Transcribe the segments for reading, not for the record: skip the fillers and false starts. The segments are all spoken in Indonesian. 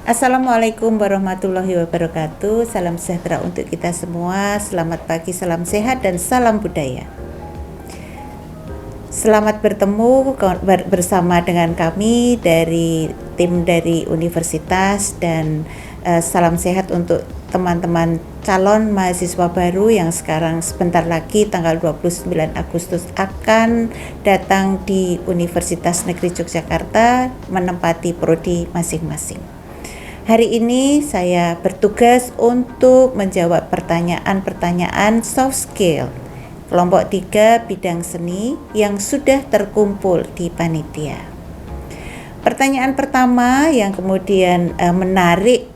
Assalamualaikum warahmatullahi wabarakatuh. Salam sejahtera untuk kita semua. Selamat pagi, salam sehat, dan salam budaya. Selamat bertemu bersama dengan kami dari tim dari universitas, dan salam sehat untuk teman-teman calon mahasiswa baru yang sekarang sebentar lagi tanggal 29 Agustus akan datang di Universitas Negeri Yogyakarta menempati prodi masing-masing. Hari ini saya bertugas untuk menjawab pertanyaan-pertanyaan soft skill kelompok 3 bidang seni yang sudah terkumpul di panitia. Pertanyaan pertama yang kemudian menarik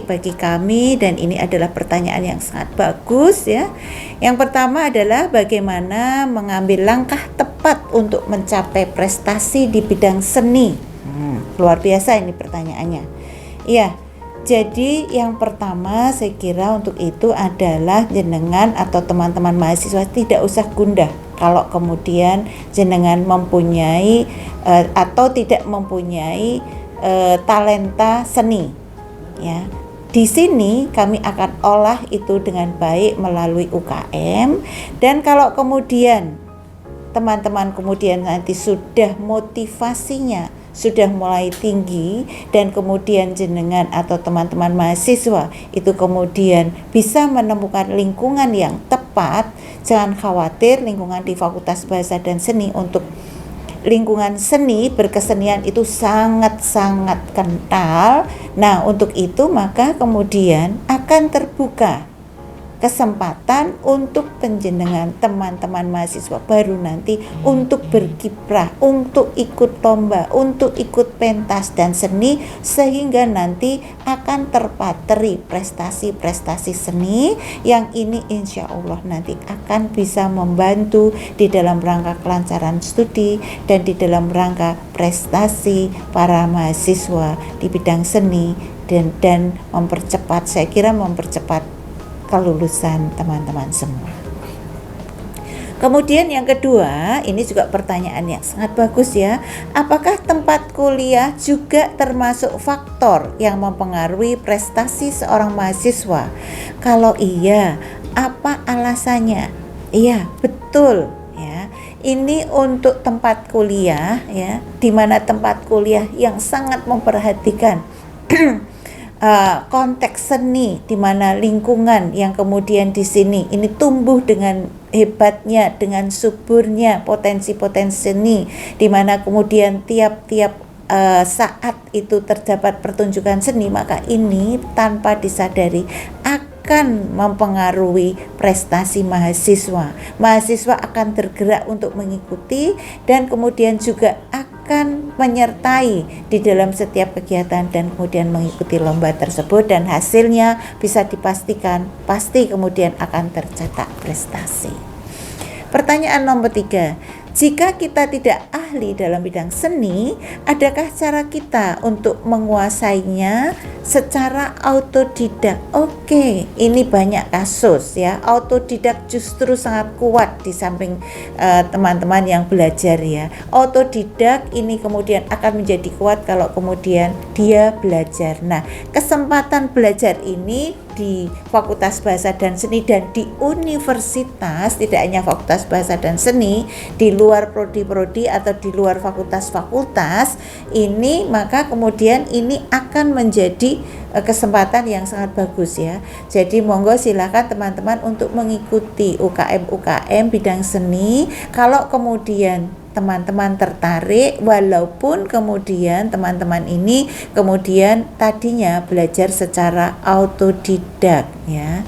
bagi kami, dan ini adalah pertanyaan yang sangat bagus ya. Yang pertama adalah bagaimana mengambil langkah tepat untuk mencapai prestasi di bidang seni. Luar biasa ini pertanyaannya. Ya, jadi yang pertama saya kira untuk itu adalah jenengan atau teman-teman mahasiswa tidak usah gundah kalau kemudian jenengan mempunyai atau tidak mempunyai talenta seni. Ya, di sini kami akan olah itu dengan baik melalui UKM, dan kalau kemudian teman-teman kemudian nanti sudah motivasinya sudah mulai tinggi, dan kemudian jenengan atau teman-teman mahasiswa itu kemudian bisa menemukan lingkungan yang tepat, jangan khawatir. Lingkungan di Fakultas Bahasa dan Seni untuk lingkungan seni berkesenian itu sangat-sangat kental. Nah, untuk itu maka kemudian akan terbuka kesempatan untuk penjenengan teman-teman mahasiswa baru nanti untuk berkiprah, untuk ikut lomba, untuk ikut pentas dan seni, sehingga nanti akan terpatri prestasi-prestasi seni yang ini insya Allah nanti akan bisa membantu di dalam rangka kelancaran studi dan di dalam rangka prestasi para mahasiswa di bidang seni, dan mempercepat, saya kira mempercepat kelulusan teman-teman semua. Kemudian yang kedua, ini juga pertanyaan yang sangat bagus ya. Apakah tempat kuliah juga termasuk faktor yang mempengaruhi prestasi seorang mahasiswa? Kalau iya, apa alasannya? Iya, betul ya. Ini untuk tempat kuliah ya, di mana tempat kuliah yang sangat memperhatikan konteks seni, di mana lingkungan yang kemudian di sini ini tumbuh dengan hebatnya, dengan suburnya potensi-potensi seni, di mana kemudian tiap-tiap saat itu terdapat pertunjukan seni, maka ini tanpa disadari akan mempengaruhi prestasi mahasiswa. Mahasiswa akan tergerak untuk mengikuti dan kemudian juga akan menyertai di dalam setiap kegiatan dan kemudian mengikuti lomba tersebut, dan hasilnya bisa dipastikan pasti kemudian akan tercetak prestasi. Pertanyaan nomor 3. Jika kita tidak ahli dalam bidang seni, adakah cara kita untuk menguasainya secara autodidak? Oke, ini banyak kasus ya. Autodidak justru sangat kuat di samping teman-teman yang belajar ya. Autodidak ini kemudian akan menjadi kuat kalau kemudian dia belajar. Nah, kesempatan belajar ini di Fakultas Bahasa dan Seni dan di universitas, tidak hanya Fakultas Bahasa dan Seni, di luar prodi-prodi atau di luar fakultas-fakultas ini, maka kemudian ini akan menjadi kesempatan yang sangat bagus ya. Jadi monggo silakan teman-teman untuk mengikuti UKM bidang seni kalau kemudian teman-teman tertarik, walaupun kemudian teman-teman ini kemudian tadinya belajar secara autodidak ya.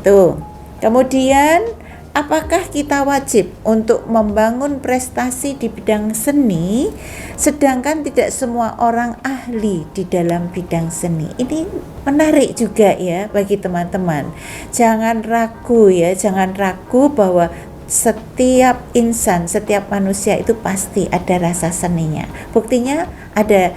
Itu. Kemudian apakah kita wajib untuk membangun prestasi di bidang seni sedangkan tidak semua orang ahli di dalam bidang seni? Ini menarik juga ya bagi teman-teman. Jangan ragu ya, jangan ragu bahwa setiap insan, setiap manusia itu pasti ada rasa seninya. Buktinya ada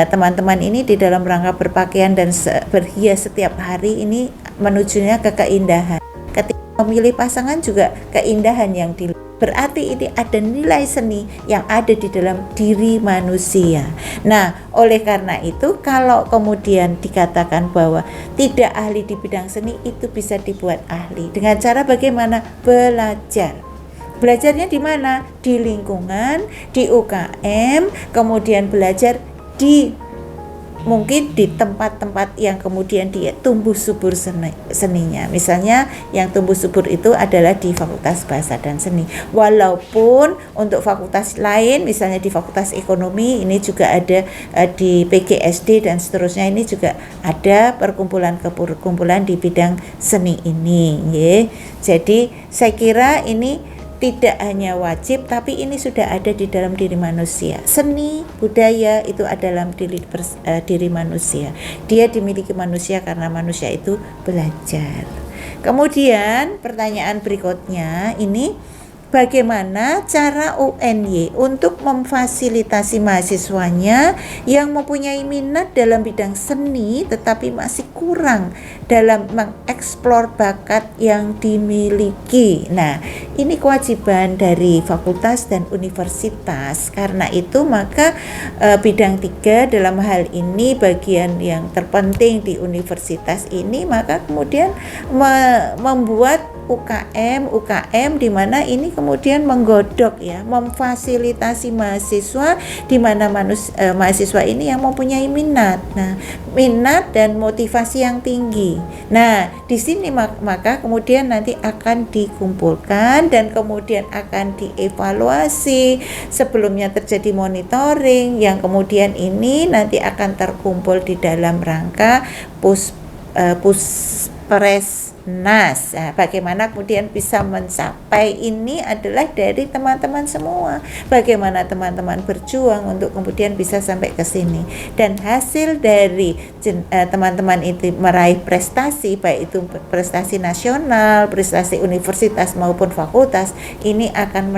teman-teman ini di dalam rangka berpakaian dan berhias setiap hari ini menujunya ke keindahan. Ketika memilih pasangan juga keindahan yang dilihat. Berarti ini ada nilai seni yang ada di dalam diri manusia. Nah, oleh karena itu kalau kemudian dikatakan bahwa tidak ahli di bidang seni, itu bisa dibuat ahli. Dengan cara bagaimana? Belajar. Belajarnya di mana? Di lingkungan, di UKM, kemudian belajar di mungkin di tempat-tempat yang kemudian dia tumbuh subur seninya. Misalnya yang tumbuh subur itu adalah di Fakultas Bahasa dan Seni. Walaupun untuk fakultas lain, misalnya di Fakultas Ekonomi, ini juga ada di PGSD dan seterusnya, ini juga ada perkumpulan di bidang seni ini. Jadi saya kira ini tidak hanya wajib, tapi ini sudah ada di dalam diri manusia. Seni, budaya itu ada dalam diri manusia. Dia dimiliki manusia karena manusia itu belajar. Kemudian pertanyaan berikutnya ini, bagaimana cara UNY untuk memfasilitasi mahasiswanya yang mempunyai minat dalam bidang seni tetapi masih kurang dalam mengeksplor bakat yang dimiliki. Nah, ini kewajiban dari fakultas dan universitas. Karena itu maka bidang 3 dalam hal ini, bagian yang terpenting di universitas ini, maka kemudian membuat UKM di mana ini kemudian menggodok memfasilitasi mahasiswa, di mana mahasiswa ini yang mempunyai minat. Nah, minat dan motivasi yang tinggi. Nah, di sini maka kemudian nanti akan dikumpulkan dan kemudian akan dievaluasi. Sebelumnya terjadi monitoring yang kemudian ini nanti akan terkumpul di dalam rangka Puspresnas. Nah, bagaimana kemudian bisa mencapai ini adalah dari teman-teman semua. Bagaimana teman-teman berjuang untuk kemudian bisa sampai ke sini. Dan hasil dari teman-teman itu meraih prestasi, baik itu prestasi nasional, prestasi universitas maupun fakultas, ini akan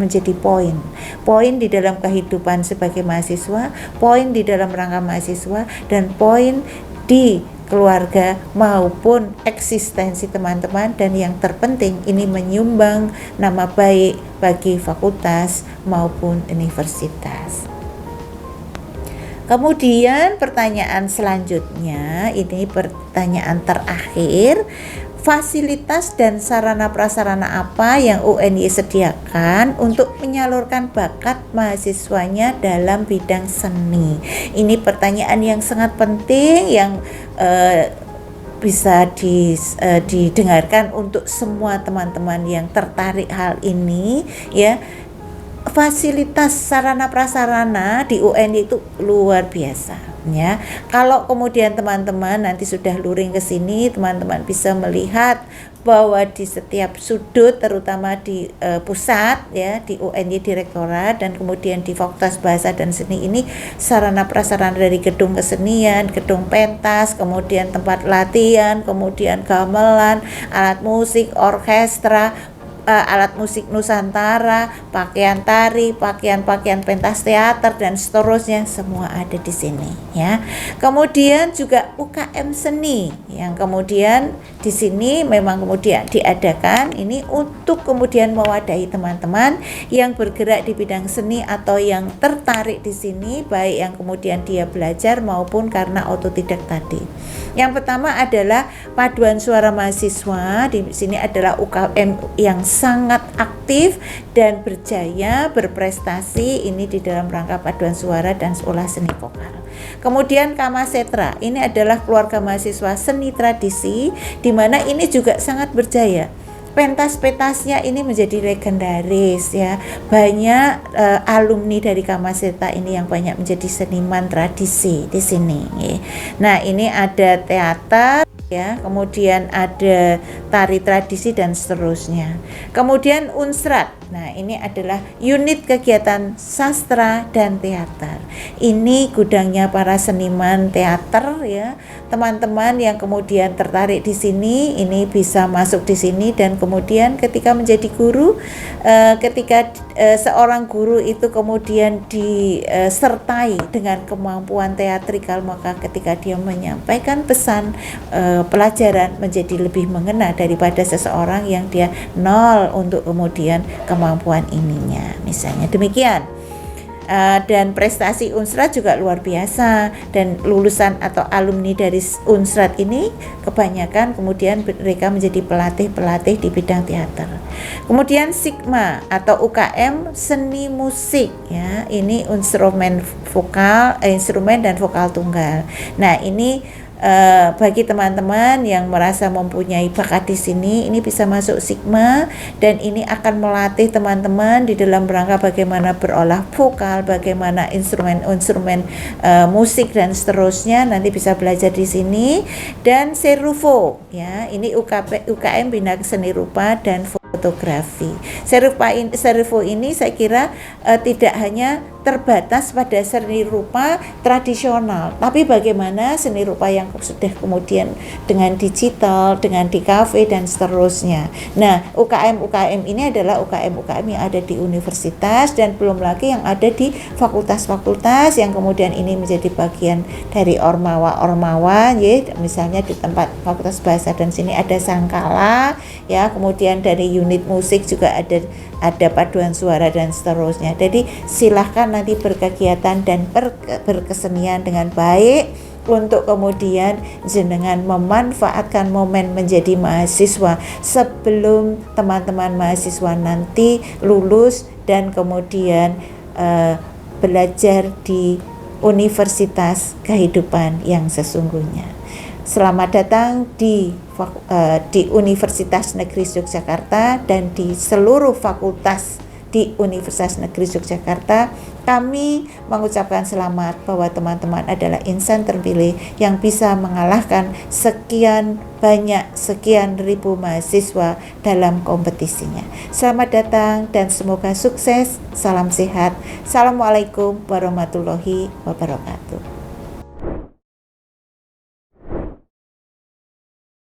menjadi poin di dalam kehidupan sebagai mahasiswa, poin di dalam rangka mahasiswa, dan poin di keluarga maupun eksistensi teman-teman, dan yang terpenting ini menyumbang nama baik bagi fakultas maupun universitas. Kemudian pertanyaan selanjutnya, ini pertanyaan terakhir, fasilitas dan sarana prasarana apa yang UNY sediakan untuk menyalurkan bakat mahasiswanya dalam bidang seni? Ini pertanyaan yang sangat penting yang bisa didengarkan untuk semua teman-teman yang tertarik hal ini ya. Fasilitas sarana prasarana di UNY itu luar biasa ya. Kalau kemudian teman-teman nanti sudah luring ke sini, teman-teman bisa melihat bahwa di setiap sudut, terutama di pusat ya, di UNY Direktorat dan kemudian di Fakultas Bahasa dan Seni ini, sarana prasarana dari gedung kesenian, gedung pentas, kemudian tempat latihan, kemudian gamelan, alat musik, orkestra, alat musik Nusantara, pakaian tari, pakaian pentas teater dan seterusnya, semua ada di sini ya. Kemudian juga UKM seni yang kemudian di sini memang kemudian diadakan ini untuk kemudian mewadahi teman-teman yang bergerak di bidang seni atau yang tertarik di sini, baik yang kemudian dia belajar maupun karena otodidak tadi. Yang pertama adalah paduan suara mahasiswa. Di sini adalah UKM yang sangat aktif dan berjaya, berprestasi ini di dalam rangka paduan suara dan olah seni vokal. Kemudian Kamasetra, ini adalah keluarga mahasiswa seni tradisi, di mana ini juga sangat berjaya. Pentas-pentasnya ini menjadi legendaris ya. Banyak alumni dari Kamasetra ini yang banyak menjadi seniman tradisi di sini. Nah, ini ada teater ya, kemudian ada tari tradisi dan seterusnya. Kemudian Unsrat. Nah, ini adalah unit kegiatan sastra dan teater. Ini gudangnya para seniman teater ya. Teman-teman yang kemudian tertarik di sini, ini bisa masuk di sini dan kemudian ketika menjadi guru, ketika seorang guru itu kemudian disertai dengan kemampuan teatrikal, maka ketika dia menyampaikan pesan pelajaran menjadi lebih mengena daripada seseorang yang dia nol untuk kemudian kemampuan ininya, misalnya demikian. Dan prestasi Unsrat juga luar biasa, dan lulusan atau alumni dari Unsrat ini kebanyakan kemudian mereka menjadi pelatih-pelatih di bidang teater. Kemudian Sigma atau UKM seni musik ya, ini instrumen dan vokal tunggal. Nah, ini bagi teman-teman yang merasa mempunyai bakat di sini, ini bisa masuk Sigma, dan ini akan melatih teman-teman di dalam rangka bagaimana berolah vokal, bagaimana instrumen-instrumen musik dan seterusnya, nanti bisa belajar di sini. Dan Serufo ya, ini UKM Bina Seni Rupa dan Fotografi. Serufo ini saya kira tidak hanya terbatas pada seni rupa tradisional, tapi bagaimana seni rupa yang sudah kemudian dengan digital, dengan di kafe dan seterusnya. Nah, UKM ini adalah UKM yang ada di universitas dan belum lagi yang ada di fakultas-fakultas yang kemudian ini menjadi bagian dari ormawa ya, misalnya di tempat Fakultas Bahasa dan sini ada Sangkala ya, kemudian dari unit musik juga ada paduan suara dan seterusnya. Jadi silahkan nanti berkegiatan dan berkesenian dengan baik untuk kemudian jenengan memanfaatkan momen menjadi mahasiswa sebelum teman-teman mahasiswa nanti lulus dan kemudian belajar di universitas kehidupan yang sesungguhnya. Selamat datang di Universitas Negeri Yogyakarta dan di seluruh fakultas di Universitas Negeri Yogyakarta. Kami mengucapkan selamat bahwa teman-teman adalah insan terpilih yang bisa mengalahkan sekian ribu mahasiswa dalam kompetisinya. Selamat datang dan semoga sukses. Salam sehat. Assalamualaikum warahmatullahi wabarakatuh.